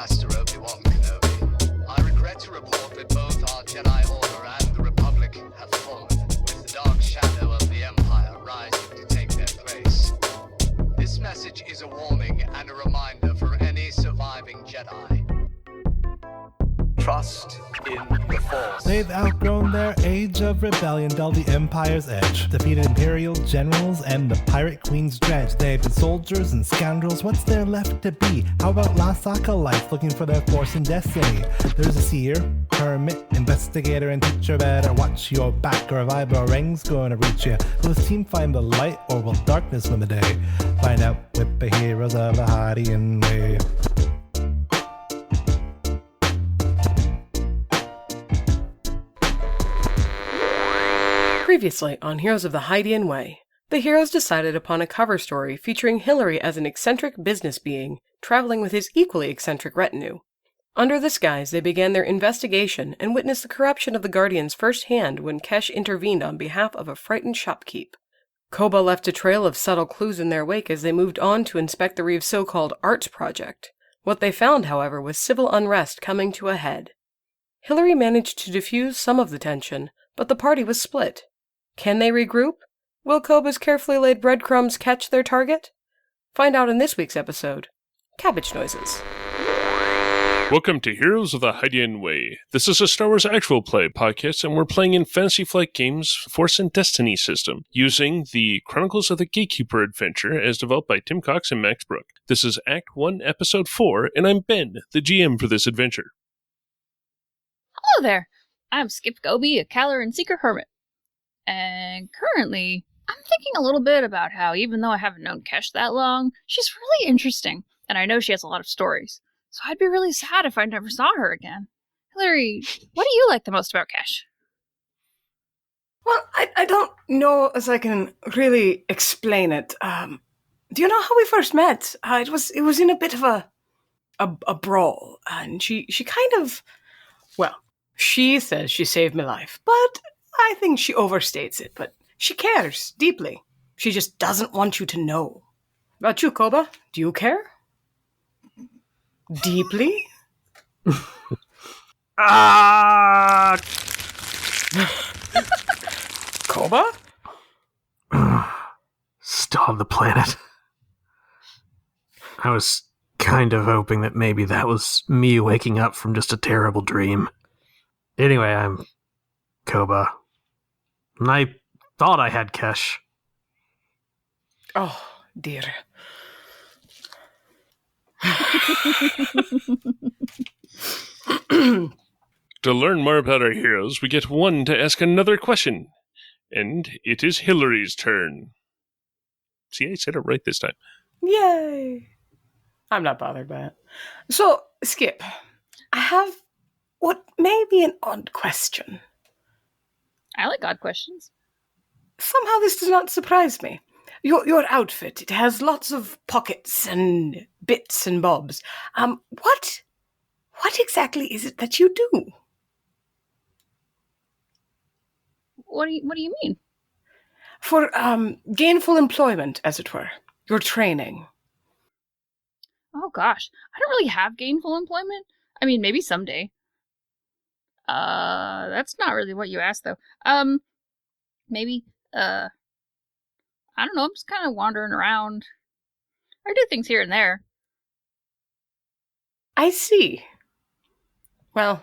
Master Obi-Wan Kenobi. I regret to report that both our Jedi Order and the Republic have fallen, with the dark shadow of the Empire rising to take their place. This message is a warning and a reminder for any surviving Jedi. Trust in the Force. They've outgrown their age of rebellion, dulled the Empire's edge, defeated Imperial generals and the Pirate Queen's dredge. They've been soldiers and scoundrels, what's there left to be? How about lost acolytes looking for their force and destiny? There's a seer, hermit, investigator, and teacher. Better watch your back or a vibro ring's gonna reach you. Will this team find the light or will darkness win the day? Find out with the heroes of the Hydian Way. Previously on Heroes of the Hydian Way, the heroes decided upon a cover story featuring Hillary as an eccentric business being, traveling with his equally eccentric retinue. Under this guise, they began their investigation and witnessed the corruption of the Guardians firsthand when Kesh intervened on behalf of a frightened shopkeep. Koba left a trail of subtle clues in their wake as they moved on to inspect the Reeve's so-called arts project. What they found, however, was civil unrest coming to a head. Hillary managed to diffuse some of the tension, but the party was split. Can they regroup? Will Koba's carefully laid breadcrumbs catch their target? Find out in this week's episode, Cabbage Noises. Welcome to Heroes of the Hydian Way. This is a Star Wars actual play podcast, and we're playing in Fantasy Flight Games' Force and Destiny system, using the Chronicles of the Gatekeeper adventure as developed by Tim Cox and Max Brook. This is Act 1, Episode 4, and I'm Ben, the GM for this adventure. Hello there. I'm Skip Goby, a Caloran Seeker Hermit. And currently, I'm thinking a little bit about how, even though I haven't known Kesh that long, she's really interesting, and I know she has a lot of stories. So I'd be really sad if I never saw her again. Hillary, what do you like the most about Kesh? Well, I don't know as I can really explain it. Do you know how we first met? It was in a bit of a brawl, and she kind of, well, she says she saved my life, but I think she overstates it, but she cares deeply. She just doesn't want you to know. About you, Koba? Do you care? Deeply? Koba? Still on the planet. I was kind of hoping that maybe that was me waking up from just a terrible dream. Anyway, I'm Koba. And I thought I had Kesh. Oh, dear. To learn more about our heroes, we get one to ask another question. And it is Hillary's turn. See, I said it right this time. Yay! I'm not bothered by it. So, Skip, I have what may be an odd question. I like odd questions. Somehow this does not surprise me. Your outfit, it has lots of pockets and bits and bobs. What exactly is it that you do? What do you mean? For gainful employment, as it were. Your training. Oh gosh, I don't really have gainful employment. I mean, maybe someday. That's not really what you asked, though. Maybe, I don't know, I'm just kind of wandering around. I do things here and there. I see. Well,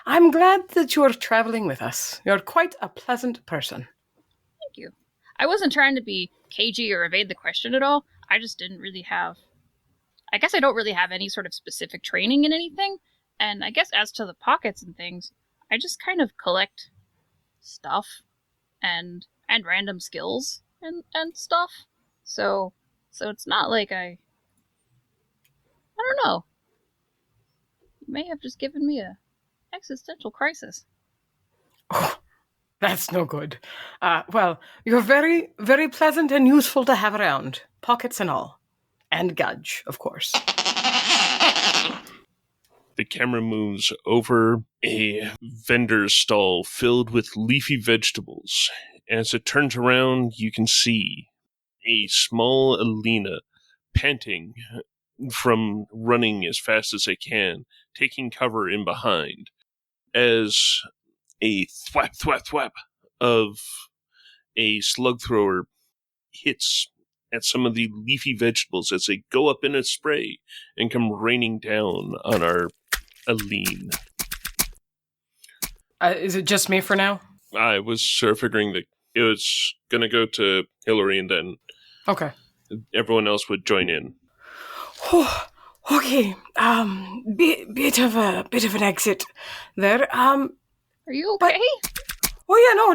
I'm glad that you're traveling with us. You're quite a pleasant person. Thank you. I wasn't trying to be cagey or evade the question at all. I just didn't really have... I guess I don't really have any sort of specific training in anything. And I guess as to the pockets and things, I just kind of collect stuff and random skills and stuff. So it's not like I don't know. You may have just given me a existential crisis. Oh, that's no good. Well, you're very, very pleasant and useful to have around. Pockets and all. And Gudge, of course. The camera moves over a vendor stall filled with leafy vegetables. As it turns around, you can see a small Alina panting from running as fast as they can, taking cover in behind, as a thwap, thwap, thwap of a slug thrower hits at some of the leafy vegetables as they go up in a spray and come raining down on our Aline. Is it just me for now? I was sort of figuring that it was going to go to Hillary and then Okay. everyone else would join in. Okay. Bit of an exit there. Are you okay? Oh yeah, no,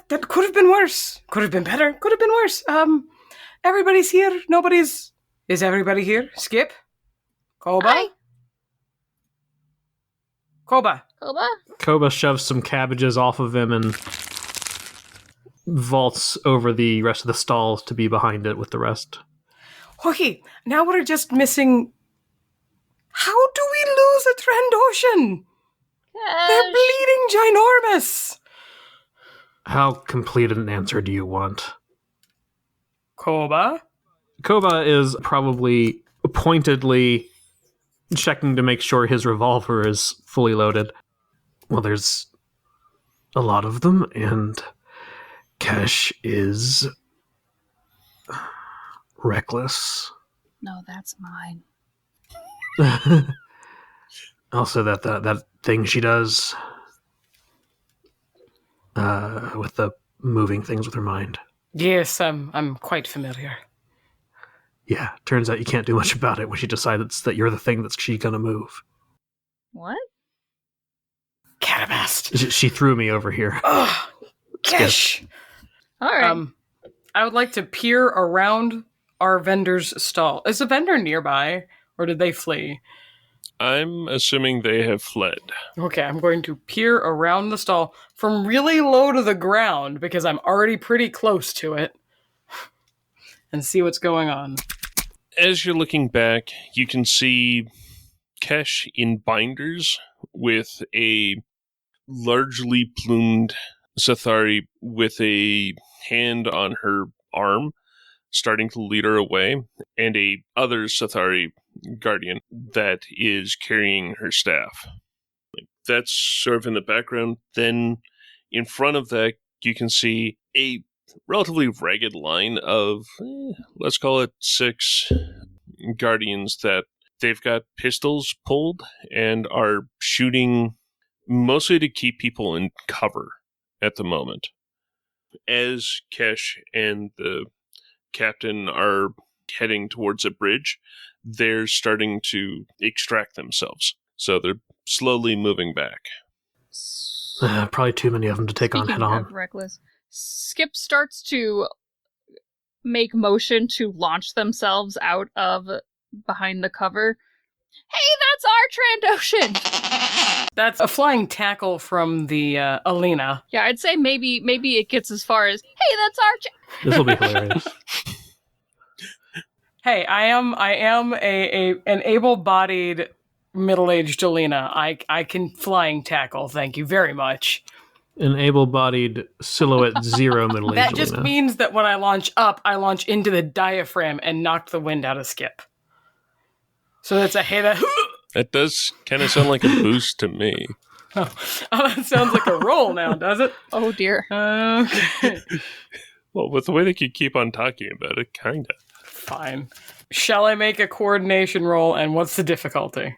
that could have been worse. Could have been better. Could have been worse. Everybody's here. Is everybody here? Skip? Koba? Hi. Koba. Koba? Koba shoves some cabbages off of him and vaults over the rest of the stalls to be behind it with the rest. Okay, now we're just missing... How do we lose a Trandoshan? They're bleeding ginormous! How complete an answer do you want? Koba? Koba is probably pointedly checking to make sure his revolver is fully loaded. Well, there's a lot of them, and Kesh is reckless. No, that's mine. Also, that thing she does with the moving things with her mind. Yes, I'm quite familiar. Yeah, turns out you can't do much about it when she decides that you're the thing that she's gonna move. What? Catabast. She threw me over here. Ugh, Kesh. All right. I would like to peer around our vendor's stall. Is the vendor nearby, or did they flee? I'm assuming they have fled. Okay, I'm going to peer around the stall from really low to the ground because I'm already pretty close to it and see what's going on. As you're looking back, you can see Kesh in binders with a largely plumed Sathari with a hand on her arm, starting to lead her away, and a other Sathari guardian that is carrying her staff. That's sort of in the background. Then in front of that, you can see a relatively ragged line of, let's call it 6 guardians that they've got pistols pulled and are shooting mostly to keep people in cover at the moment. As Kesh and the captain are heading towards a bridge, they're starting to extract themselves. So they're slowly moving back. Probably too many of them to take on head on. Reckless. Skip starts to make motion to launch themselves out of behind the cover. Hey, that's our Trandoshan! That's a flying tackle from the Alina. Yeah, I'd say maybe it gets as far as, hey, that's our This will be hilarious. Hey, I am an able-bodied middle-aged Alina. I can flying tackle. Thank you very much. An able-bodied silhouette 0 middle-aged That just Lena. means that when I launch up, I launch into the diaphragm and knock the wind out of Skip. So that's a hey that. That does kind of sound like a boost to me. Oh, that sounds like a roll now, does it? Oh dear. Okay. Well, with the way that you keep on talking about it, kind of. Fine. Shall I make a coordination roll, and what's the difficulty?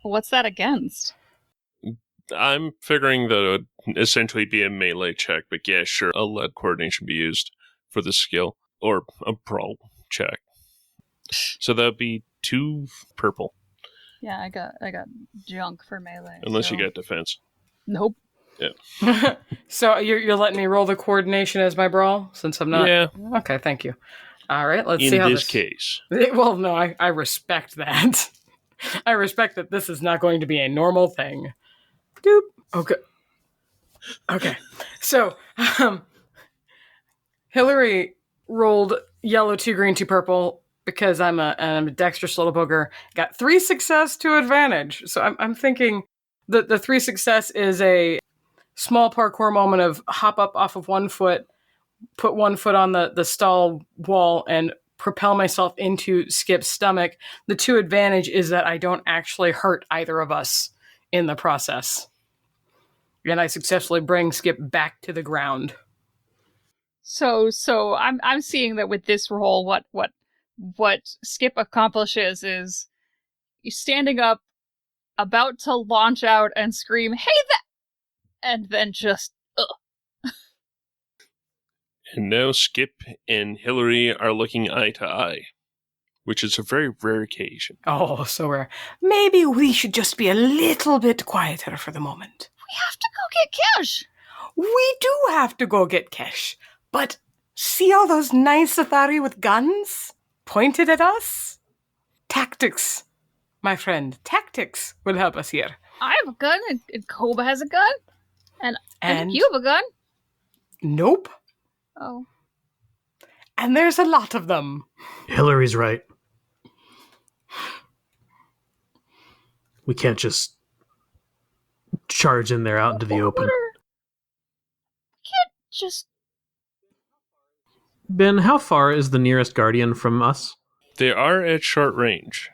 What's that against? I'm figuring that it would essentially be a melee check, but yeah, sure, I'll let coordination be used for the skill, or a brawl check. So that would be 2 purple, Yeah, I got junk for melee. unless so- you get defense. Nope. Yeah. So you're letting me roll the coordination as my brawl, since I'm not. Yeah. Okay, thank you. All right, let's In see how this case. Well, no, I respect that. I respect that this is not going to be a normal thing. Doop. Okay. Okay. So, Hillary rolled yellow, 2 green, 2 purple because I'm a dexterous little booger. Got 3 success, 2 advantage. So I'm thinking the 3 success is a small parkour moment of hop up off of 1 foot, put 1 foot on the stall wall, and propel myself into Skip's stomach. The 2 advantage is that I don't actually hurt either of us in the process. And I successfully bring Skip back to the ground. So I'm seeing that with this roll, what Skip accomplishes is he's standing up, about to launch out and scream, "Hey, that!" and then just, And now Skip and Hillary are looking eye to eye, which is a very rare occasion. Oh, so rare. Maybe we should just be a little bit quieter for the moment. We have to go get Cash. We do have to go get Kesh. But see all those nice Athari with guns pointed at us? Tactics, my friend. Tactics will help us here. I have a gun, and Koba has a gun, and I think And- you have a gun. Nope. Oh. And there's a lot of them. Hillary's right. We can't just charge in there out into the open. We can't just... Ben, how far is the nearest guardian from us? They are at short range.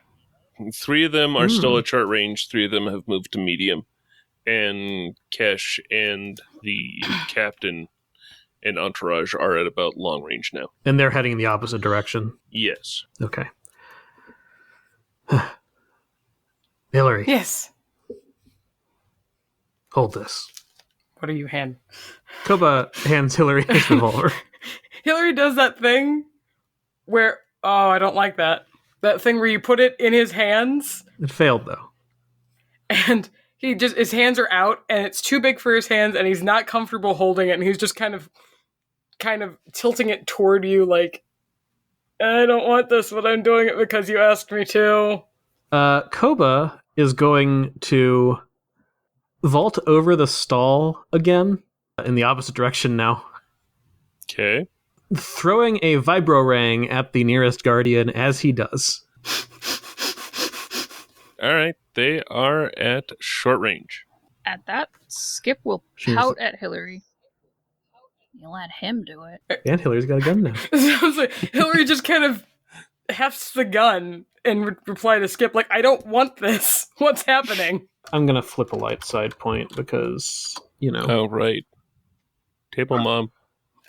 3 of them are still at short range. 3 of them have moved to medium. And Kesh and the captain and entourage are at about long range now. And they're heading in the opposite direction. Yes. Okay. Hillary, Yes. hold this. What are you hand? Koba hands Hillary his revolver. Hillary does that thing where, oh, I don't like that. That thing where you put it in his hands It failed, though. and his hands are out and it's too big for his hands and he's not comfortable holding it and he's just kind of tilting it toward you like, I don't want this, but I'm doing it because you asked me to. Koba is going to vault over the stall again in the opposite direction now, Okay. throwing a vibro-rang at the nearest guardian as he does. All right. They are at short range. At that, Skip will pout at Hillary. You let him do it. And Hillary's got a gun now. Sounds like Hillary just kind of hefts the gun and reply to Skip like, I don't want this. What's happening? I'm going to flip a light side point because, you know. Oh, right. Table mom.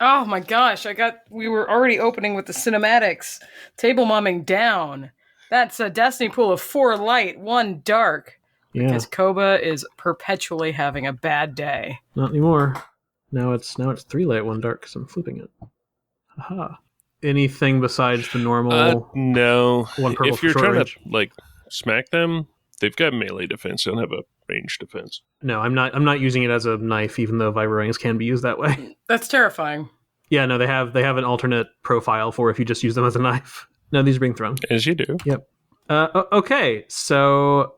Oh my gosh, we were already opening with the cinematics. Table momming down. That's a destiny pool of 4 light, 1 dark. Yeah, Because Koba is perpetually having a bad day. not anymore. Now it's 3 light, 1 dark because I'm flipping it. Aha. Anything besides the normal? No. One purple If you're for short trying range? to like smack them, they've got melee defense. They don't have a range defense. No, I'm not using it as a knife, even though vibro-rangs can be used that way. That's terrifying. Yeah, no, they have an alternate profile for if you just use them as a knife. No, these are being thrown. As you do. Yep. Okay, so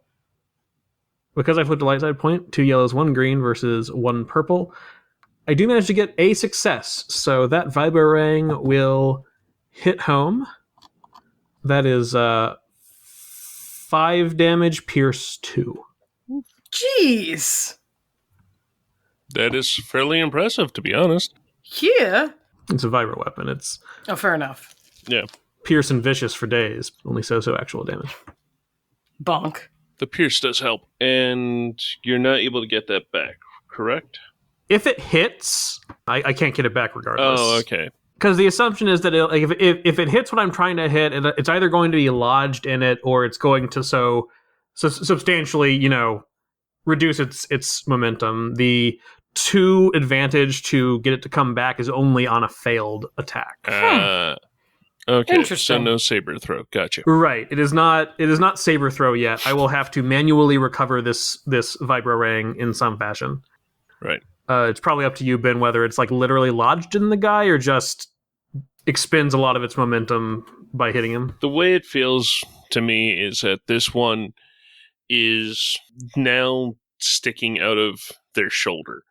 because I flipped a light side point, 2 yellows, 1 green versus 1 purple, I do manage to get a success. So that vibro-rang will hit home. That is 5 damage, pierce 2. Jeez. That is fairly impressive, to be honest. Yeah. It's a vibro weapon. It's Oh, fair enough. Yeah. pierce and vicious for days. Only so actual damage. Bonk. The pierce does help, and you're not able to get that back, correct? If it hits, I can't get it back regardless. Oh, okay. Because the assumption is that if it hits what I'm trying to hit, it's either going to be lodged in it or it's going to substantially, reduce its momentum. The 2 advantage to get it to come back is only on a failed attack. Okay, Interesting. so no saber throw. Gotcha. Right. It is not saber throw yet. I will have to manually recover this vibro-rang in some fashion. Right. It's probably up to you, Ben, whether it's like literally lodged in the guy or just expends a lot of its momentum by hitting him. The way it feels to me is that this one is now sticking out of their shoulder.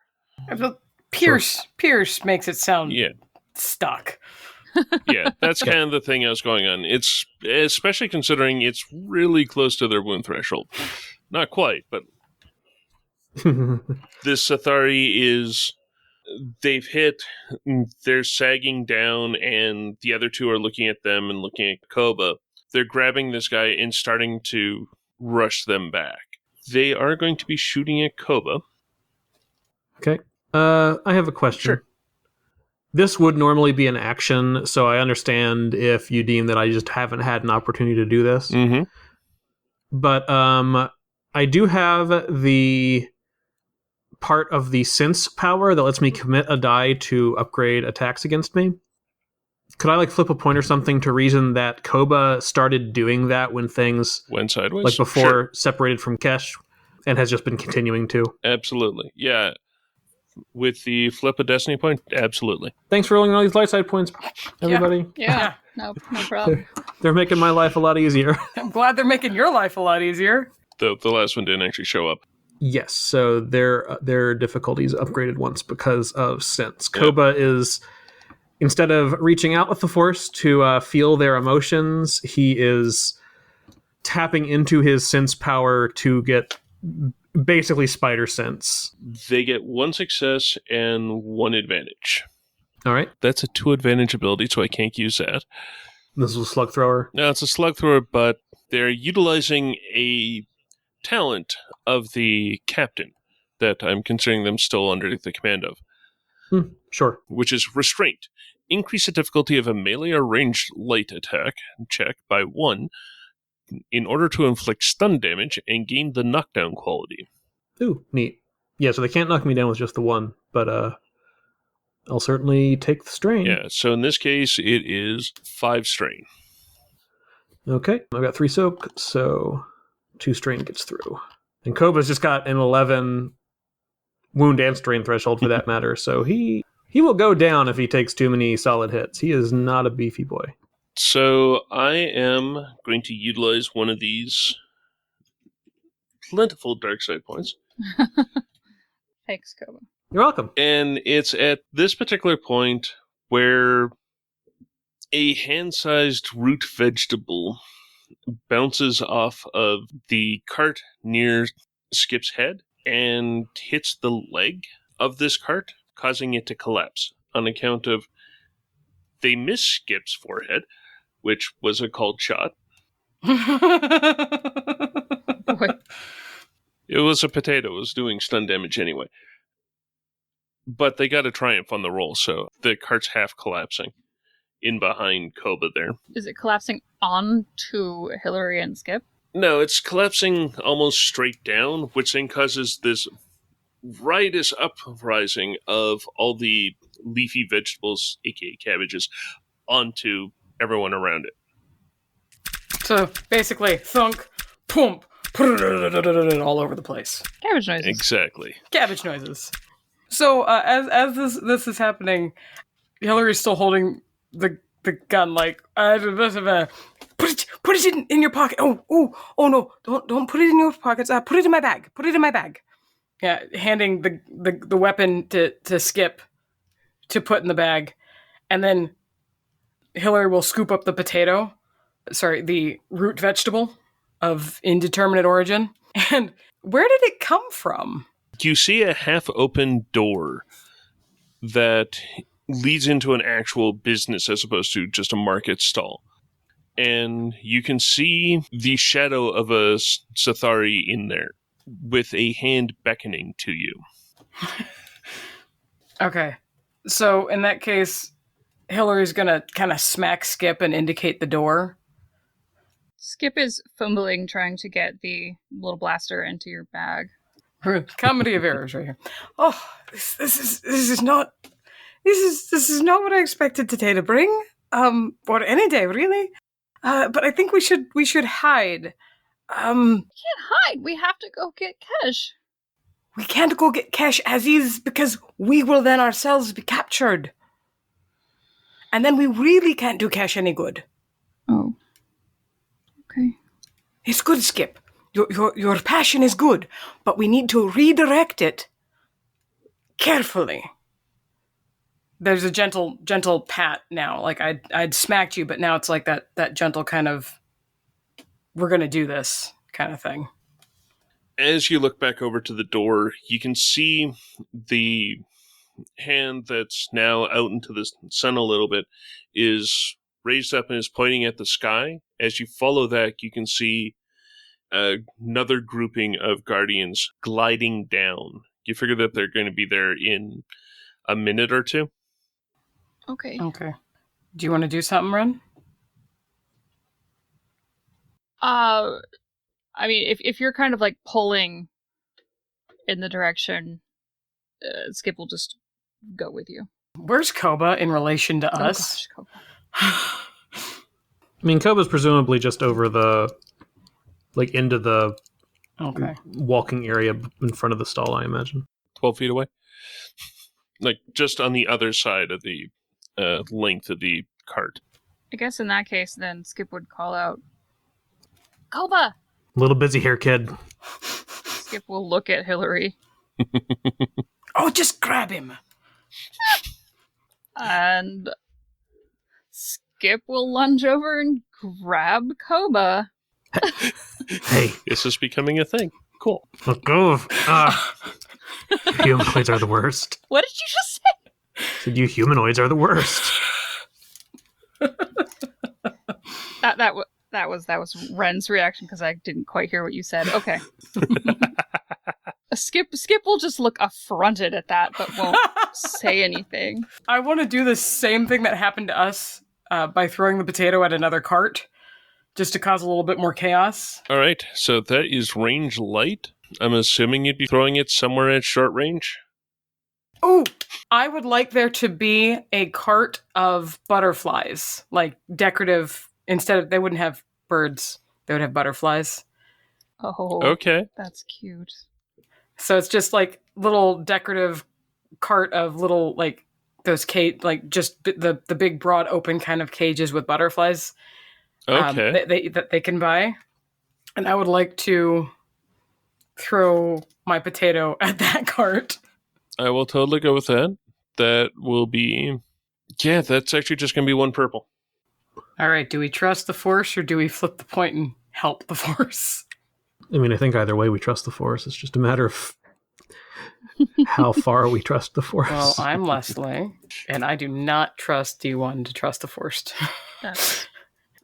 Pierce makes it sound Yeah. stuck. Yeah, that's kind of the thing I was going on. It's especially considering it's really close to their wound threshold. Not quite, but this Athari is they've hit, they're sagging down, and the other two are looking at them and looking at Koba. They're grabbing this guy and starting to rush them back. They are going to be shooting at Koba. Okay. I have a question. Sure. This would normally be an action, so I understand if you deem that I just haven't had an opportunity to do this. Mm-hmm. But I do have the part of the sense power that lets me commit a die to upgrade attacks against me. Could I flip a point or something to reason that Koba started doing that when things went sideways? Before Sure. separated from Kesh and has just been continuing to? Absolutely. Yeah. With the flip a destiny point, absolutely. Thanks for rolling all these light side points, everybody. Yeah. No problem. They're making my life a lot easier. I'm glad they're making your life a lot easier. The last one didn't actually show up. Yes, so their difficulties upgraded once because of sense. Koba is, instead of reaching out with the force to feel their emotions, he is tapping into his sense power to get basically spider sense. They get one success and one advantage. All right. That's a 2 advantage ability, so I can't use that. This is a slug thrower. No, it's a slug thrower, but they're utilizing a talent of the captain that I'm considering them still under the command of. Sure. Which is restraint. Increase the difficulty of a melee or ranged light attack check by 1 in order to inflict stun damage and gain the knockdown quality. Ooh, neat. Yeah, so they can't knock me down with just the 1, but I'll certainly take the strain. Yeah, so in this case, it is 5 strain. Okay, I've got 3 soak, so 2 strain gets through. And Koba's just got an 11 wound and strain threshold for that matter, so he will go down if he takes too many solid hits. He is not a beefy boy. So I am going to utilize one of these plentiful dark side points. Thanks, Koba. You're welcome. And it's at this particular point where a hand-sized root vegetable bounces off of the cart near Skip's head and hits the leg of this cart, causing it to collapse on account of they miss Skip's forehead, which was a called shot. Boy. It was a potato. It was doing stun damage anyway. But they got a triumph on the roll, so the cart's half collapsing in behind Koba there. Is it collapsing onto Hillary and Skip? No, it's collapsing almost straight down, which then causes this riotous uprising of all the leafy vegetables, aka cabbages, onto everyone around it. So basically, thunk, pump, all over the place. Cabbage noises. Exactly. Cabbage noises. So as this is happening, Hillary's still holding the gun, put it in your pocket. Oh no, don't put it in your pockets. Put it in my bag. Put it in my bag. Yeah, handing the weapon to Skip to put in the bag, and then Hillary will scoop up the root vegetable of indeterminate origin. And where did it come from? You see a half-open door that leads into an actual business as opposed to just a market stall. And you can see the shadow of a Sathari in there with a hand beckoning to you. Okay. So in that case, Hillary's gonna kind of smack Skip and indicate the door. Skip is fumbling, trying to get the little blaster into your bag. Comedy of errors right here. Oh, this is not what I expected today to bring. Or any day really. But I think we should hide. We can't hide. We have to go get Kesh. We can't go get Kesh as is because we will then ourselves be captured. And then we really can't do Kesh any good. Oh. Okay. It's good, Skip. Your passion is good, but we need to redirect it carefully. There's a gentle pat now. Like I'd smacked you, but now it's like that gentle kind of, we're gonna do this kind of thing. As you look back over to the door, you can see the hand that's now out into the sun a little bit is raised up and is pointing at the sky. As you follow that, you can see another grouping of guardians gliding down. You figure that they're going to be there in a minute or two. Okay. Okay. Do you want to do something, Ren? I mean, if you're kind of like pulling in the direction, Skip will just go with you. Where's Koba in relation to us? Oh gosh, Koba. I mean, Koba's presumably just over the, like, into the Okay. walking area in front of the stall, I imagine. 12 feet away? Like, just on the other side of the length of the cart. I guess in that case, then Skip would call out, Koba! A little busy here, kid. Skip will look at Hillary. Oh, just grab him. And Skip will lunge over and grab Koba. Hey. This is becoming a thing. Cool. Let go of... Humanoids are the worst. What did you just say? Said you humanoids are the worst. That was Ren's reaction because I didn't quite hear what you said. Okay. Skip will just look affronted at that, but won't say anything. I want to do the same thing that happened to us by throwing the potato at another cart, just to cause a little bit more chaos. All right, so that is range light. I'm assuming you'd be throwing it somewhere at short range? Ooh, I would like there to be a cart of butterflies, like decorative. Instead of, they wouldn't have birds, they would have butterflies. Oh, Okay. that's cute. So it's just like little decorative cart of little, like those like just the big broad open kind of cages with butterflies. Okay. That they can buy, and I would like to throw my potato at that cart. I will totally go with that. That will be... Yeah, that's actually just going to be one purple. All right, do we trust the Force or do we flip the point and help the Force? I mean, I think either way we trust the Force. It's just a matter of how far we trust the Force. Well, I'm Leslie, and I do not trust D1 to trust the Force.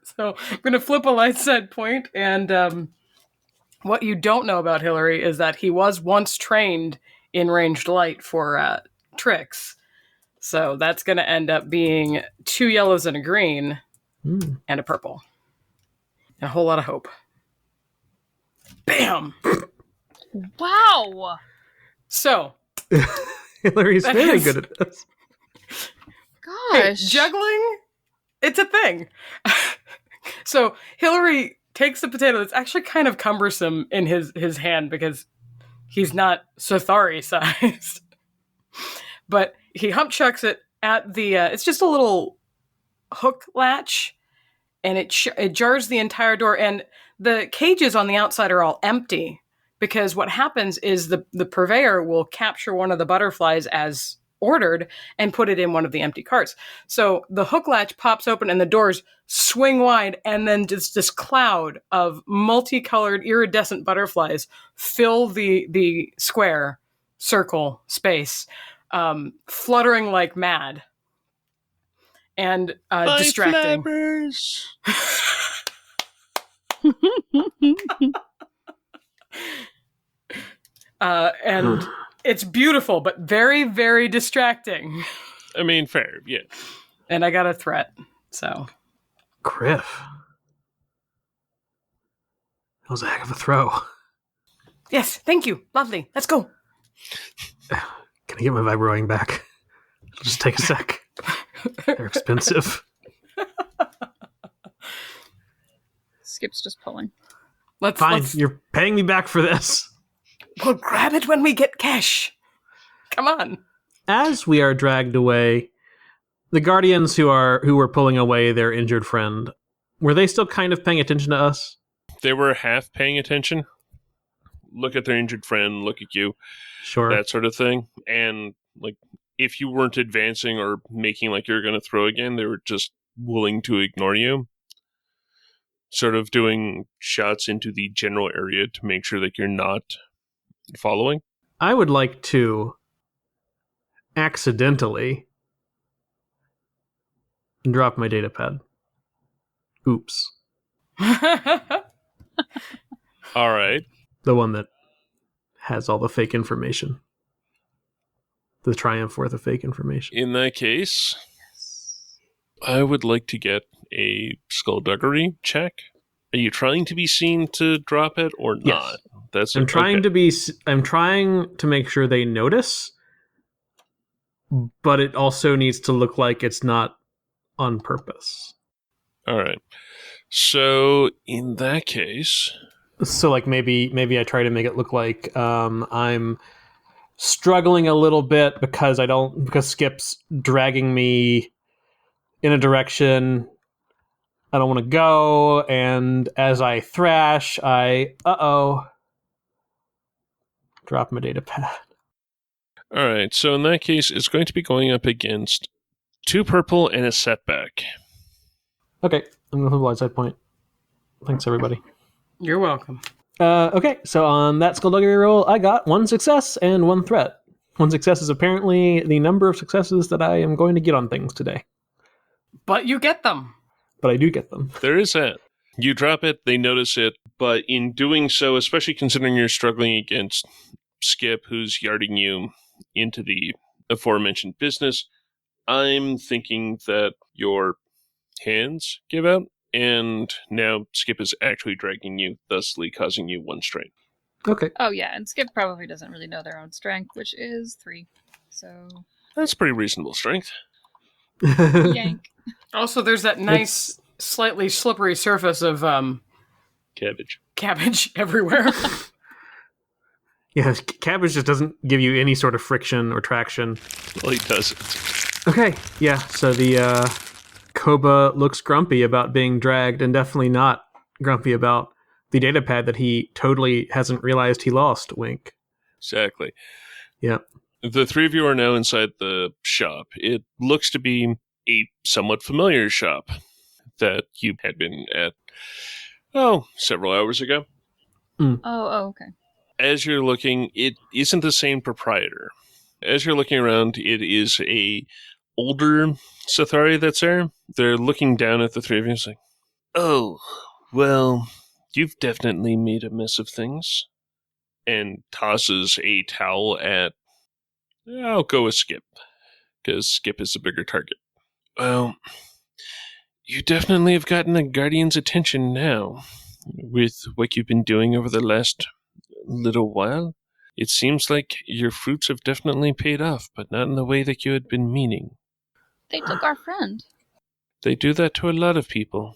So I'm going to flip a light side point, and what you don't know about Hillary is that he was once trained in ranged light for tricks. So that's going to end up being 2 yellows and a green, and a purple. And a whole lot of hope. Bam! Wow! So, Hillary's very good at this. hey, Gosh. juggling, it's a thing. So Hillary takes the potato that's actually kind of cumbersome in his hand because he's not Sothari sized. But he hump chucks it at the, it's just a little hook latch, and it jars the entire door. And the cages on the outside are all empty because what happens is the purveyor will capture one of the butterflies as ordered and put it in one of the empty carts. So the hook latch pops open and the doors swing wide, and then just this cloud of multicolored iridescent butterflies fill the square, circle, space, fluttering like mad and distracting. Flappers. And it's beautiful, but very, very distracting. I mean, fair, yeah. And I got a threat, so. Griff. That was a heck of a throw. Yes, thank you. Lovely. Let's go. Can I get my vibroing back? It'll just take a sec. They're expensive. Skip's just pulling. Fine, you're paying me back for this. We'll grab it when we get cash. Come on. As we are dragged away, the guardians who were pulling away their injured friend, were they still kind of paying attention to us? They were half paying attention. Look at their injured friend, look at you. Sure. That sort of thing. And, like, if you weren't advancing or making like you're going to throw again, they were just willing to ignore you. Sort of doing shots into the general area to make sure that you're not following. I would like to accidentally drop my data pad. Oops. All right. The one that has all the fake information. The triumph worth of fake information. In that case, I would like to get a skullduggery check. Are you trying to be seen to drop it or not? Yes. I'm trying to make sure they notice, but it also needs to look like it's not on purpose. All right. So in that case, So like maybe I try to make it look like I'm struggling a little bit because Skip's dragging me in a direction I don't want to go, and as I thrash, drop my data pad. all right. So in that case, it's going to be going up against 2 purple and a setback. Okay, I'm going to blind side point. Thanks, everybody. You're welcome. Okay, so on that skullduggery roll, I got 1 success and 1 threat. 1 success is apparently the number of successes that I am going to get on things today. But you get them. But I do get them. There is that. You drop it, they notice it, but in doing so, especially considering you're struggling against Skip, who's yarding you into the aforementioned business, I'm thinking that your hands give out, and now Skip is actually dragging you, thusly causing you 1 strain. Okay. Oh, yeah, and Skip probably doesn't really know their own strength, which is 3. So, That's pretty reasonable strength. yank. Also, there's that nice, slightly slippery surface of cabbage everywhere. Yeah, Cabbage just doesn't give you any sort of friction or traction. Well, he doesn't. Okay, yeah, so the Koba looks grumpy about being dragged and definitely not grumpy about the data pad that he totally hasn't realized he lost, wink. Exactly. Yeah. The 3 of you are now inside the shop. It looks to be a somewhat familiar shop that you had been at, several hours ago. Oh, okay. As you're looking, it isn't the same proprietor. As you're looking around, it is a older Sathari that's there. They're looking down at the 3 of you and saying, "Oh, well, you've definitely made a mess of things." And tosses a towel at, I'll go with Skip, because Skip is the bigger target. Well, you definitely have gotten the Guardian's attention now. With what you've been doing over the last little while, it seems like your fruits have definitely paid off, but not in the way that you had been meaning. They took our friend. They do that to a lot of people.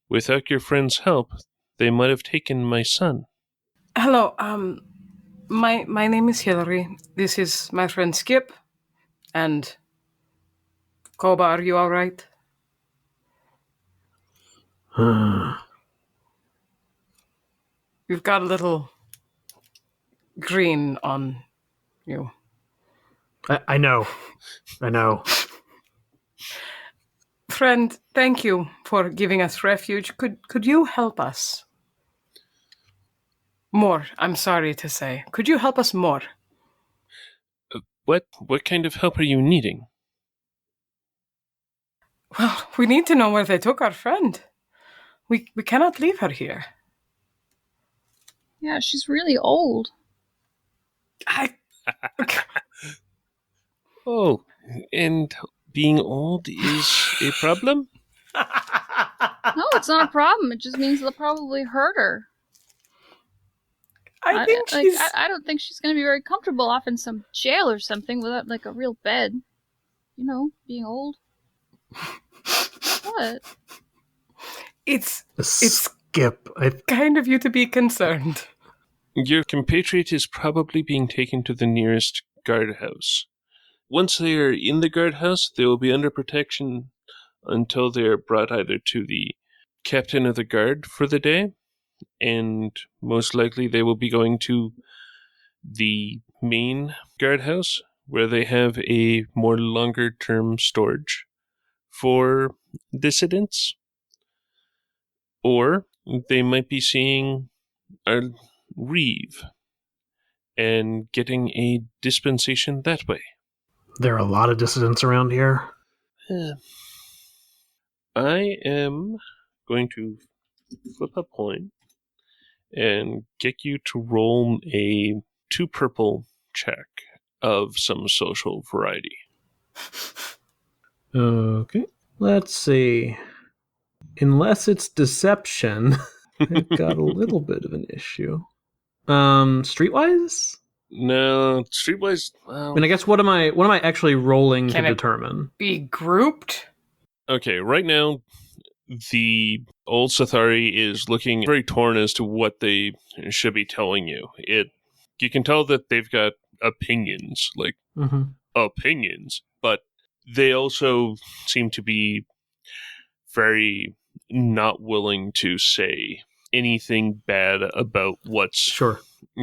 Without your friend's help, they might have taken my son. Hello, my name is Hillary. This is my friend Skip. And Koba, are you all right? You've got a little green on you. I know. Friend, thank you for giving us refuge. Could you help us? More, I'm sorry to say. Could you help us more? What kind of help are you needing? Well, we need to know where they took our friend. We cannot leave her here. Yeah, she's really old. Oh, and being old is a problem? No, it's not a problem. It just means they'll probably hurt her. I think she's... I don't think she's going to be very comfortable off in some jail or something without, like, a real bed. You know, being old. What? It's Skip. kind of you to be concerned. Your compatriot is probably being taken to the nearest guardhouse. Once they are in the guardhouse, they will be under protection until they are brought either to the captain of the guard for the day, and most likely they will be going to the main guardhouse, where they have a more longer-term storage for dissidents. Or they might be seeing a Reeve and getting a dispensation that way. There are a lot of dissidents around here. I am going to flip a coin and get you to roll a 2 purple check of some social variety. Okay. Let's see. Unless it's deception, I've got a little bit of an issue. Streetwise? No, streetwise. Well, And I guess what am I actually rolling Can to it- determine? Be grouped? okay, right now, the old Sathari is looking very torn as to what they should be telling you. You can tell that they've got opinions, like Mm-hmm. opinions, but they also seem to be very not willing to say anything bad about what's Sure.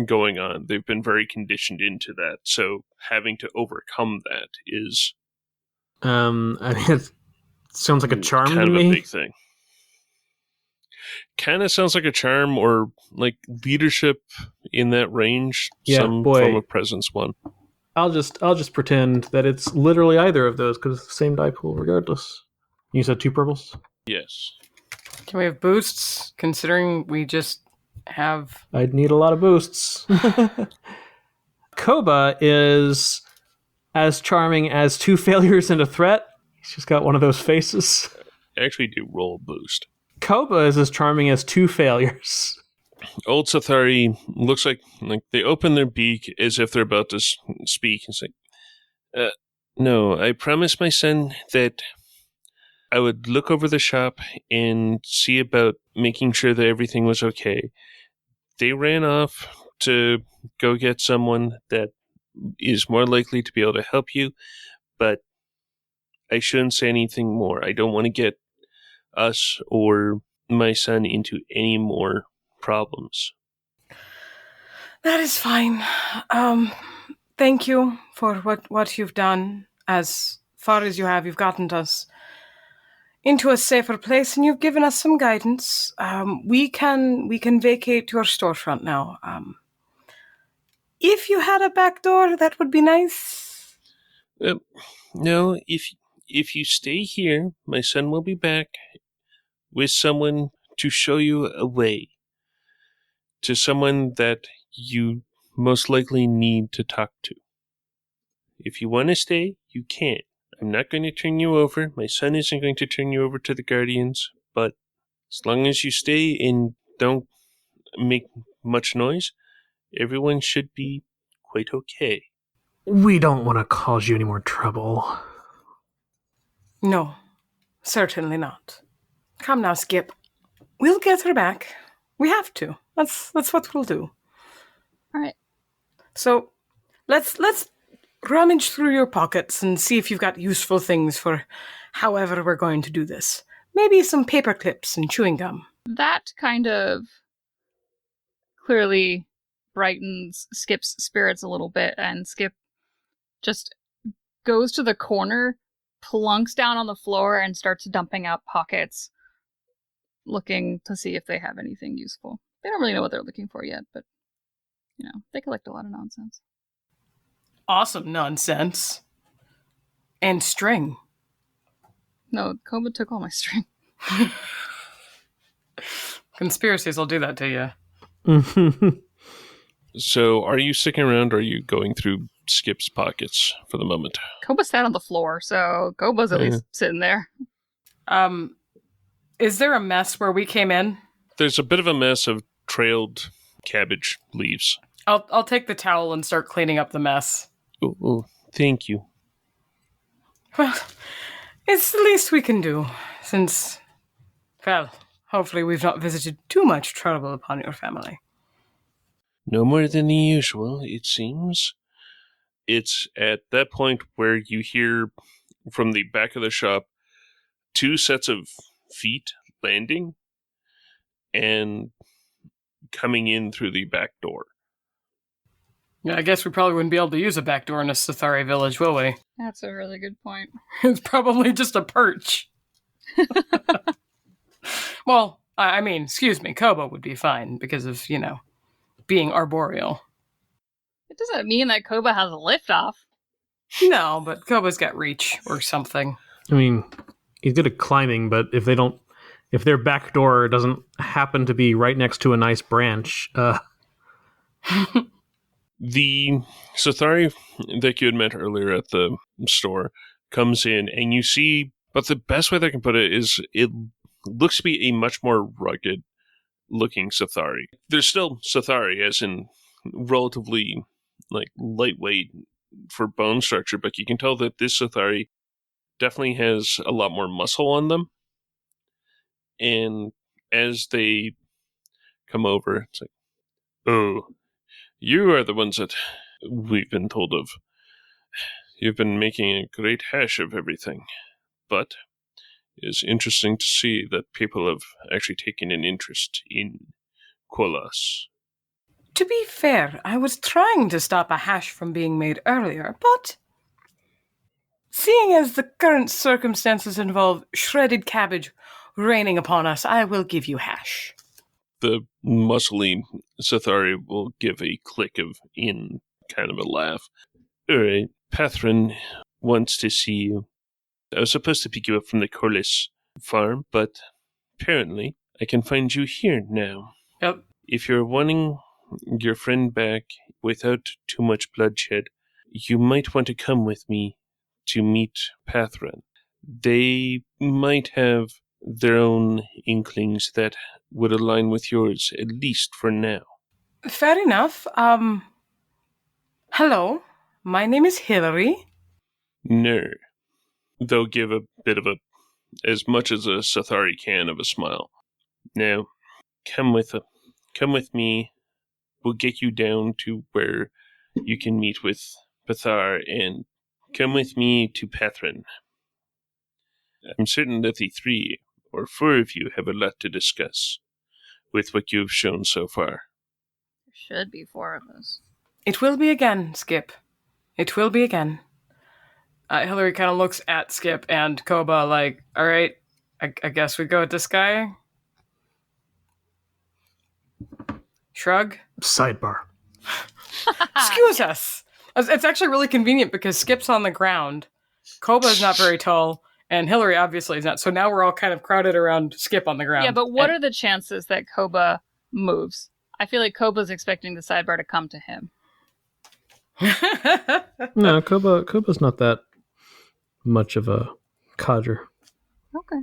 going on. They've been very conditioned into that, so having to overcome that is I think it sounds like a charm kind to of me. a big thing. Kind of sounds like a charm or like leadership in that range. Yeah, some boy. form of presence one. I'll just pretend that it's literally either of those because it's the same die pool regardless. You said 2 purples? Yes. Can we have boosts, considering we just have... I'd need a lot of boosts. Koba is as charming as 2 failures and a threat. He's just got one of those faces. Actually do roll a boost. Koba is as charming as 2 failures. Old Sathari looks like they open their beak as if they're about to speak and say, no, I promised my son that I would look over the shop and see about making sure that everything was okay. They ran off to go get someone that is more likely to be able to help you, but I shouldn't say anything more. I don't want to get us or my son into any more problems. That is fine. Thank you for what you've done. As far as you have, you've gotten us into a safer place, and you've given us some guidance. We can vacate your storefront now. If you had a back door, that would be nice. No, if you stay here, my son will be back with someone to show you a way. To someone that you most likely need to talk to. If you want to stay, you can. I'm not going to turn you over. My son isn't going to turn you over to the Guardians. But as long as you stay and don't make much noise, everyone should be quite okay. We don't want to cause you any more trouble. No, certainly not. Come now, Skip. We'll get her back. We have to. That's what we'll do. All right. So, let's rummage through your pockets and see if you've got useful things for however we're going to do this. Maybe some paper clips and chewing gum. That kind of clearly brightens Skip's spirits a little bit, and Skip just goes to the corner, plunks down on the floor, and starts dumping out pockets, looking to see if they have anything useful. They don't really know what they're looking for yet, but, they collect a lot of nonsense. Awesome nonsense. And string. No, Koba took all my string. Conspiracies will do that to you. So, are you sticking around or are you going through Skip's pockets for the moment? Koba sat on the floor, so Koba's at least sitting there. Is there a mess where we came in? There's a bit of a mess of trailed cabbage leaves. I'll take the towel and start cleaning up the mess. Oh, thank you. Well, it's the least we can do, since, well, hopefully we've not visited too much trouble upon your family. No more than the usual, it seems. It's at that point where you hear from the back of the shop 2 sets of feet landing and coming in through the back door. Yeah, I guess we probably wouldn't be able to use a back door in a Sathari village, will we? That's a really good point. It's probably just a perch. Well, I mean, excuse me, Kobo would be fine because of, being arboreal. It doesn't mean that Koba has a lift off. No, but Koba's got reach or something. I mean, he's good at climbing, but if their back door doesn't happen to be right next to a nice branch, The Sathari that you had met earlier at the store comes in, and you see, but the best way that I can put it is it looks to be a much more rugged looking Sathari. There's still Sathari, as in relatively lightweight for bone structure, but you can tell that this Sathari definitely has a lot more muscle on them. And as they come over, it's like, oh, you are the ones that we've been told of. You've been making a great hash of everything. But it's interesting to see that people have actually taken an interest in Kolas. To be fair, I was trying to stop a hash from being made earlier, but seeing as the current circumstances involve shredded cabbage raining upon us, I will give you hash. The muscly Sathari will give a click of in kind of a laugh. Alright, Pathrin wants to see you. I was supposed to pick you up from the Corliss farm, but apparently I can find you here now. Yep. If you're wanting your friend back without too much bloodshed, you might want to come with me to meet Pathrin. They might have their own inklings that would align with yours, at least for now. Fair enough. Hello, my name is Hillary. No. They'll give a bit of as much as a Sathari can of a smile. Now, come with me. We'll get you down to where you can meet with Pathar, and come with me to Pathrin. I'm certain that the 3 or 4 of you have a lot to discuss with what you've shown so far. There should be 4 of us. It will be again, Skip. It will be again. Hillary kind of looks at Skip and Koba like, all right, I guess we go with this guy. Shrug. sidebar. Excuse us. It's actually really convenient because Skip's on the ground. Koba's not very tall, and Hillary obviously is not. So now we're all kind of crowded around Skip on the ground. Yeah, but what are the chances that Koba moves? I feel like Koba's expecting the sidebar to come to him. No, Koba's not that much of a codger. Okay.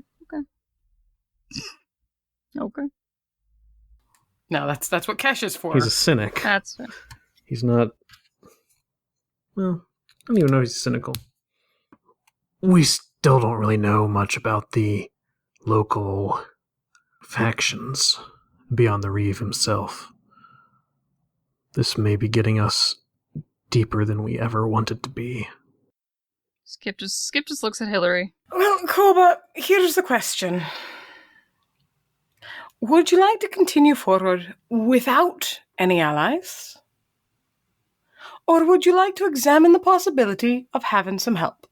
No, that's what Kesh is for. He's a cynic. That's fair. He's not. Well, I don't even know if he's cynical. We still don't really know much about the local factions beyond the Reeve himself. This may be getting us deeper than we ever wanted to be. Skip just looks at Hillary. Well, Koba, here's the question. Would you like to continue forward without any allies? Or would you like to examine the possibility of having some help?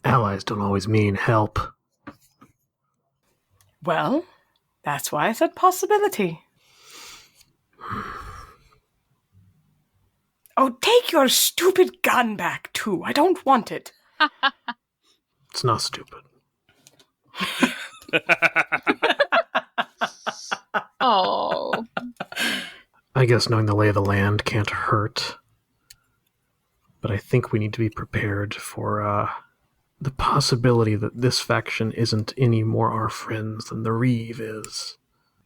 Allies don't always mean help. Well, that's why I said possibility. Oh, take your stupid gun back, too. I don't want it. It's not stupid. Oh. I guess knowing the lay of the land can't hurt. But I think we need to be prepared for the possibility that this faction isn't any more our friends than the Reeve is.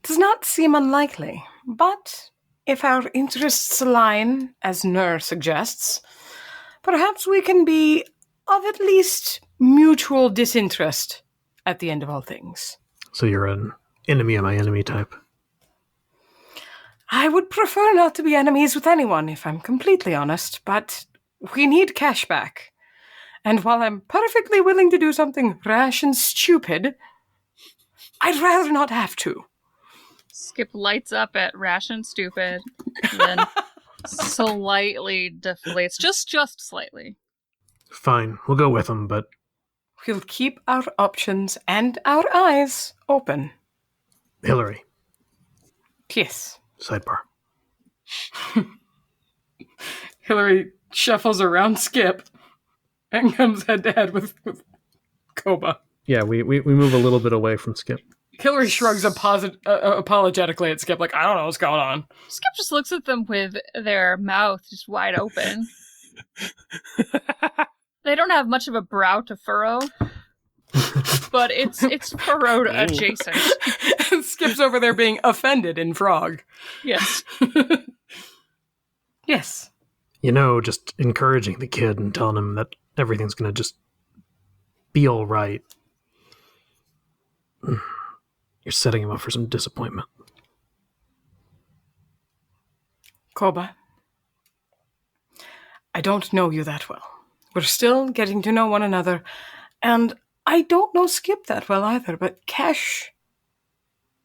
Does not seem unlikely, but if our interests align, as Nur suggests, perhaps we can be of at least mutual disinterest at the end of all things. So you're an enemy of my enemy type. I would prefer not to be enemies with anyone, if I'm completely honest, but we need cash back. And while I'm perfectly willing to do something rash and stupid, I'd rather not have to. Skip lights up at rash and stupid, then slightly deflates. Just slightly. Fine, we'll go with them, but We'll keep our options and our eyes open. Hillary, Yes. sidebar. Hillary shuffles around Skip. and comes head to head with Koba. Yeah, we move a little bit away from Skip. Hillary shrugs apologetically at Skip, like, I don't know what's going on. Skip just looks at them with their mouth just wide open. They don't have much of a brow to furrow, but it's furrowed adjacent. And Skip's over there being offended in frog. Yes. Yes. Just encouraging the kid and telling him that everything's going to just be all right. You're setting him up for some disappointment. Koba, I don't know you that well. We're still getting to know one another, and I don't know Skip that well either, but Kesh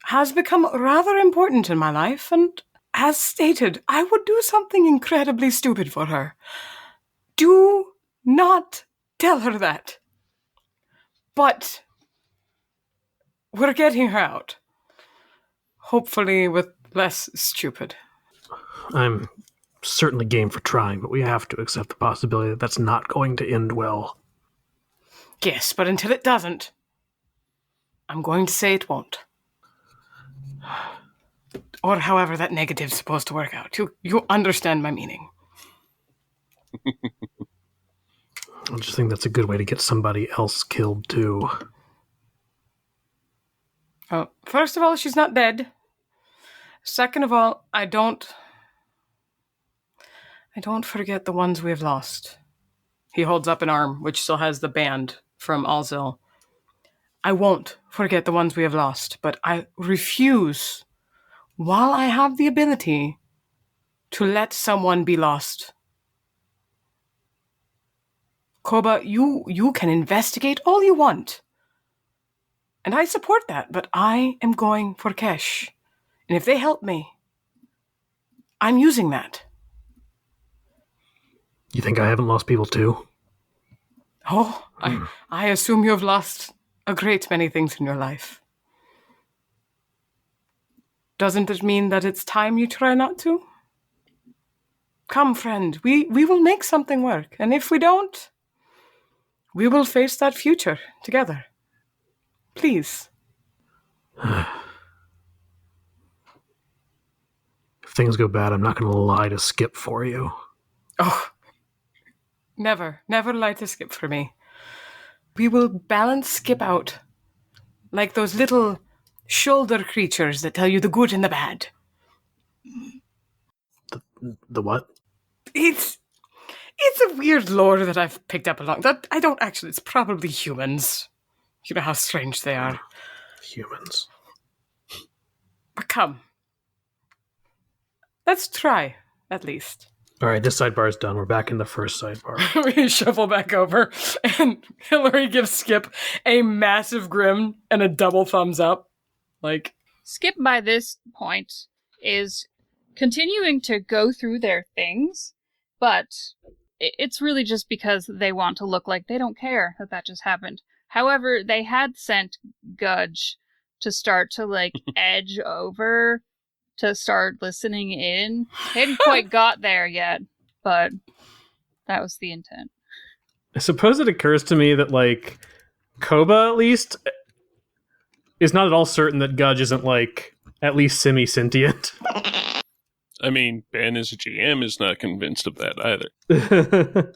has become rather important in my life, and as stated, I would do something incredibly stupid for her. Do not tell her that. But we're getting her out. Hopefully with less stupid. I'm certainly game for trying, but we have to accept the possibility that that's not going to end well. Yes, but until it doesn't, I'm going to say it won't. Or however that negative's supposed to work out. You understand my meaning. I just think that's a good way to get somebody else killed, too. First of all, she's not dead. Second of all, I don't forget the ones we have lost. He holds up an arm, which still has the band from Alzil. I won't forget the ones we have lost, but I refuse, while I have the ability, to let someone be lost. Koba, you can investigate all you want. And I support that, but I am going for Kesh. And if they help me, I'm using that. You think I haven't lost people too? Oh, I assume you have lost a great many things in your life. Doesn't it mean that it's time you try not to? Come, friend, we will make something work. And if we don't, we will face that future together. Please. If things go bad, I'm not going to lie to Skip for you. Oh, never lie to Skip for me. We will balance Skip out like those little shoulder creatures that tell you the good and the bad. The what? It's a weird lore that I've picked up along. That I don't actually. It's probably humans. You know how strange they are. Humans. But come. Let's try, at least. All right, this sidebar is done. We're back in the first sidebar. We shuffle back over, and Hillary gives Skip a massive grin and a double thumbs up. Like, Skip, by this point, is continuing to go through their things, but it's really just because they want to look like they don't care that just happened. However, they had sent Gudge to start to, edge over to start listening in. They hadn't quite got there yet, but that was the intent. I suppose it occurs to me that, Koba, at least, is not at all certain that Gudge isn't, at least semi-sentient. I mean, Ben as a GM is not convinced of that either.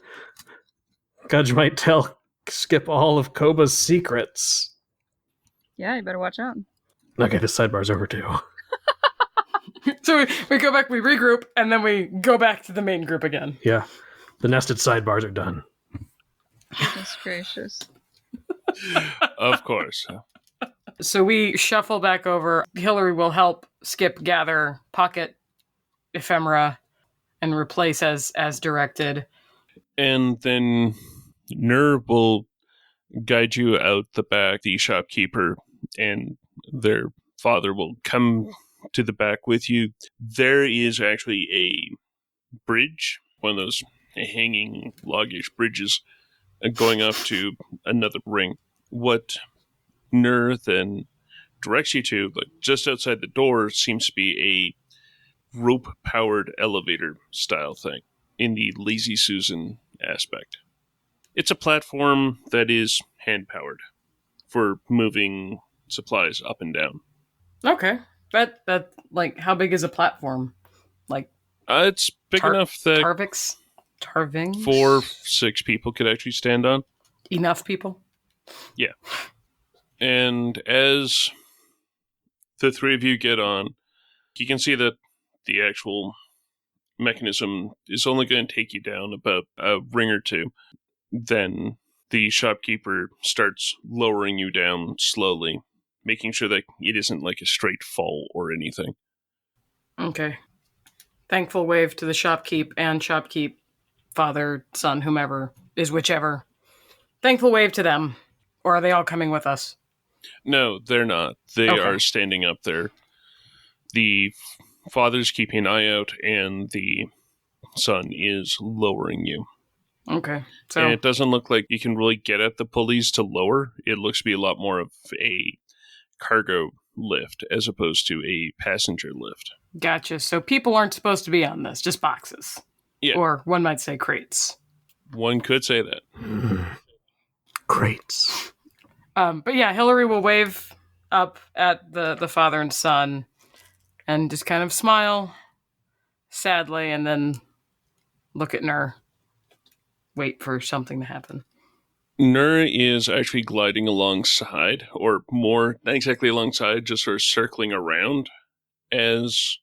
Gudge might tell Skip all of Koba's secrets. Yeah, you better watch out. Okay, this sidebar's over too. So we go back, we regroup, and then we go back to the main group again. Yeah, the nested sidebars are done. Goodness gracious. Of course. So we shuffle back over. Hillary will help Skip gather pocket ephemera and replace as directed. And then Nur will guide you out the back. The shopkeeper and their father will come to the back with you. There is actually a bridge, one of those hanging loggish bridges going up to another ring. What Nur then directs you to, just outside the door, seems to be a rope-powered elevator style thing in the Lazy Susan aspect. It's a platform that is hand-powered for moving supplies up and down. Okay. That like, how big is a platform? Like, It's big enough that Tarvings? 4-6 people could actually stand on. Enough people? Yeah. And as the three of you get on, you can see that the actual mechanism is only going to take you down about a ring or two. Then the shopkeeper starts lowering you down slowly, making sure that it isn't like a straight fall or anything. Okay. Thankful wave to the shopkeep, father, son, whomever is whichever. Thankful wave to them. Or are they all coming with us? No, they're not. They are standing up there. The father's keeping an eye out, and the son is lowering you. Okay. So And it doesn't look like you can really get at the pulleys to lower. It looks to be a lot more of a cargo lift as opposed to a passenger lift. gotcha. So people aren't supposed to be on this, just boxes. Yeah. Or one might say crates. One could say that. Crates. But yeah, Hillary will wave up at the father and son and just kind of smile sadly and then look at Nur. Wait for something to happen. Nur is actually gliding alongside, or more, not exactly alongside, just sort of circling around as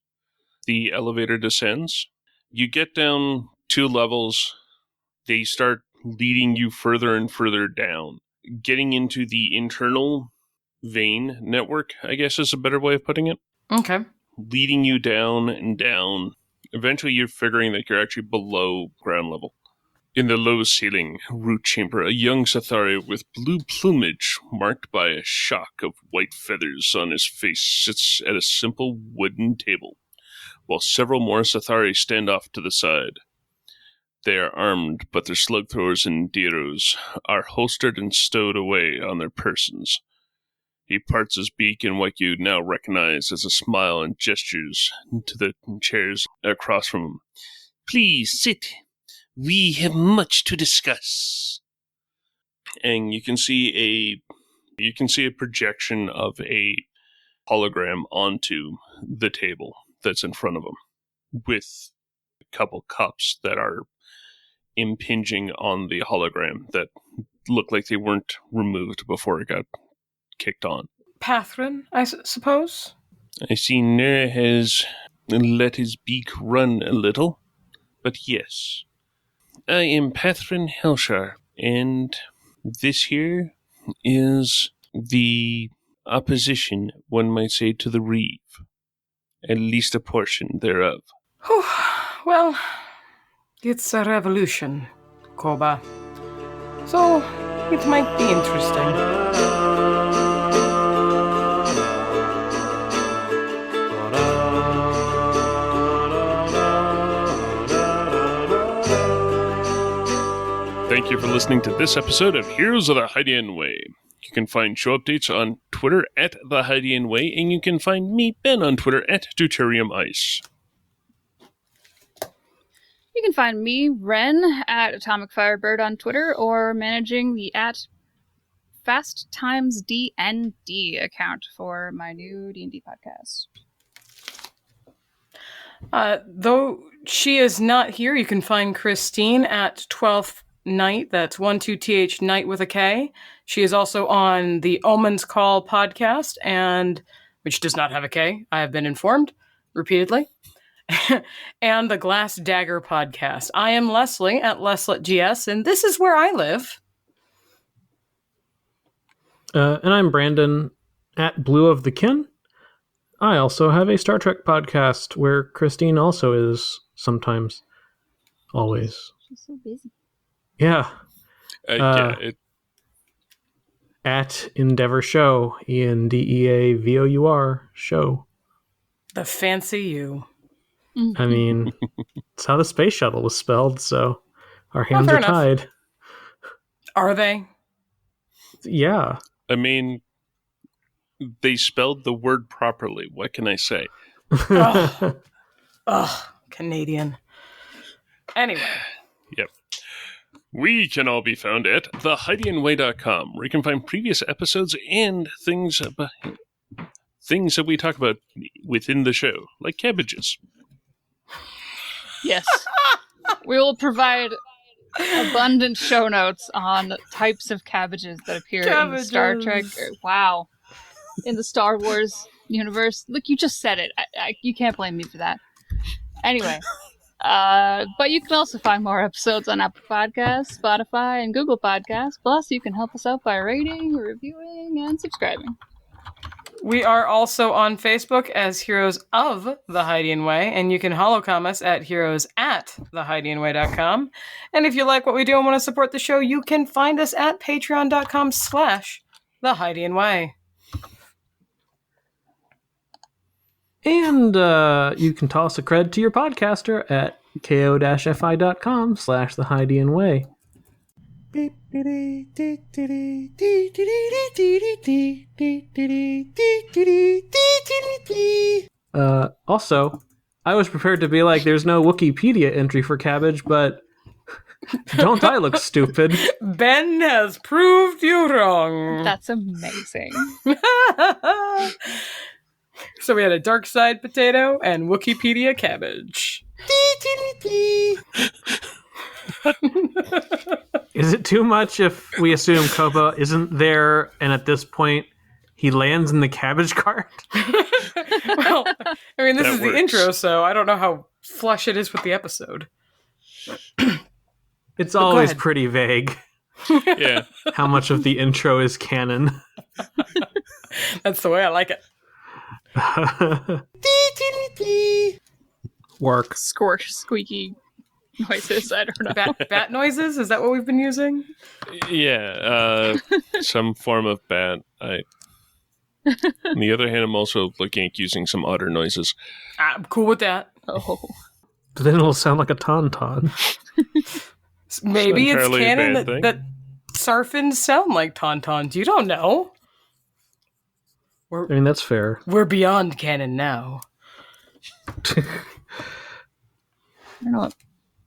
the elevator descends. You get down 2 levels, they start leading you further and further down, getting into the internal vein network, I guess is a better way of putting it. Okay. Leading you down and down. Eventually you're figuring that you're actually below ground level. In the low-ceiling root chamber, a young Sathari with blue plumage marked by a shock of white feathers on his face sits at a simple wooden table, while several more Sathari stand off to the side. They are armed, but their slug throwers and diros are holstered and stowed away on their persons. He parts his beak in what you now recognize as a smile and gestures to the chairs across from him. Please sit. We have much to discuss. And you can see a projection of a hologram onto the table that's in front of him, with a couple cups that are impinging on the hologram that look like they weren't removed before it got kicked on. Pathrin, I suppose? I see Nur has let his beak run a little, but yes. I am Pathrin Helshar, and this here is the opposition, one might say, to the Reeve. At least a portion thereof. Whew. Well, it's a revolution, Koba. So, it might be interesting. Thank you for listening to this episode of Heroes of the Hydian Way. You can find show updates on Twitter at The Hydian Way, and you can find me, Ben, on Twitter at Deuterium Ice. You can find me, Ren, at Atomic Firebird on Twitter, or managing the at Fast Times DND account for my new D&D podcast. Though she is not here, you can find Christine at 12th Night. That's 12th Night with a K. She is also on the Omen's Call podcast, and which does not have a K, I have been informed repeatedly. And the Glass Dagger podcast. I am Leslie at LesletGS, and this is where I live. And I'm Brandon at Blue of the Kin. I also have a Star Trek podcast where Christine also is sometimes. Always. She's so busy. Yeah. Yeah, At Endeavor Show. ENDEAVOUR Show. The fancy you. I mean, it's how the space shuttle was spelled, so our hands fair are enough. tied. Are they? Yeah. I mean, they spelled the word properly. What can I say? Ugh, Canadian. Anyway. Yep. We can all be found at theheidiandway.com, where you can find previous episodes and things that we talk about within the show, like cabbages. Yes. We will provide abundant show notes on types of cabbages that appear in the Star Trek. Wow. In the Star Wars universe. Look, you just said it. You can't blame me for that. Anyway. But you can also find more episodes on Apple Podcasts, Spotify, and Google Podcasts. Plus, you can help us out by rating, reviewing, and subscribing. We are also on Facebook as Heroes of the Heidian Way, and you can holocom us at heroes@theheidianway.com. And if you like what we do and want to support the show, you can find us at patreon.com/theheidianway. And you can toss a cred to your podcaster at ko-fi.com/theheidianway. Also, I was prepared to be like, there's no Wikipedia entry for Cabbage, but don't I look stupid? Ben has proved you wrong. That's amazing. So we had a dark side potato and Wikipedia cabbage. Is it too much if we assume Koba isn't there and at this point he lands in the cabbage cart? Well, I mean, this is the intro, so I don't know how flush it is with the episode. It's always pretty vague. Yeah. How much of the intro is canon? That's the way I like it. Work. Squeaky noises. I don't know. Bat noises? Is that what we've been using? Yeah, some form of bat. On the other hand, I'm also looking at using some otter noises. I'm cool with that. Oh. But then it'll sound like a tauntaun. Maybe it's entirely a canon bad thing. that Sarfins sound like tauntauns. You don't know. I mean, that's fair. We're beyond canon now. I don't know what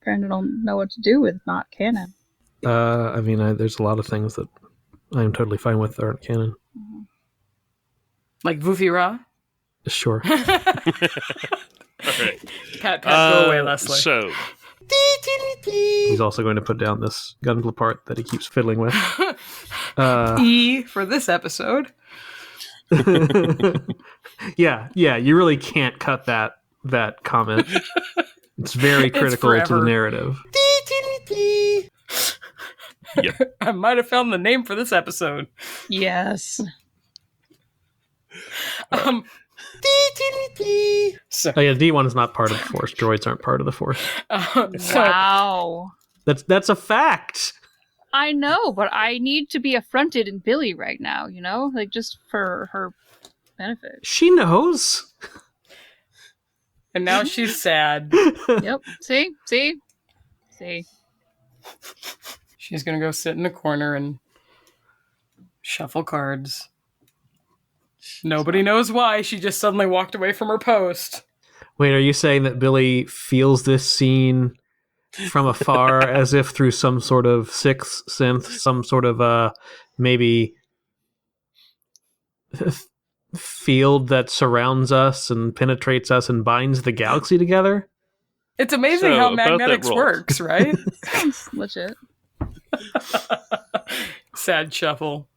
Brandon don't know what to do with not canon. I mean, there's a lot of things that I'm totally fine with that aren't canon. Like Vufi Ra? Sure. All right. Pat, go away, Leslie. So, He's also going to put down this gunpla part that he keeps fiddling with. E for this episode. Yeah, you really can't cut that comment. It's very critical to the forever. narrative. yep. I might have found the name for this episode. Yes. So, Oh yeah, D1 is not part of the Force. Droids aren't part of the Force. Wow. That's a fact. I know, but I need to be affronted in Billy right now, you know? Like, just for her benefit. She knows. and now she's sad. Yep. See? She's gonna go sit in a corner and shuffle cards. Nobody knows why. She just suddenly walked away from her post. Wait, are you saying that Billy feels this scene from afar as if through some sort of sixth sense, some sort of maybe field that surrounds us and penetrates us and binds the galaxy together? It's amazing So, how about that magnetics roll. works, right? Sounds legit. Sad shuffle.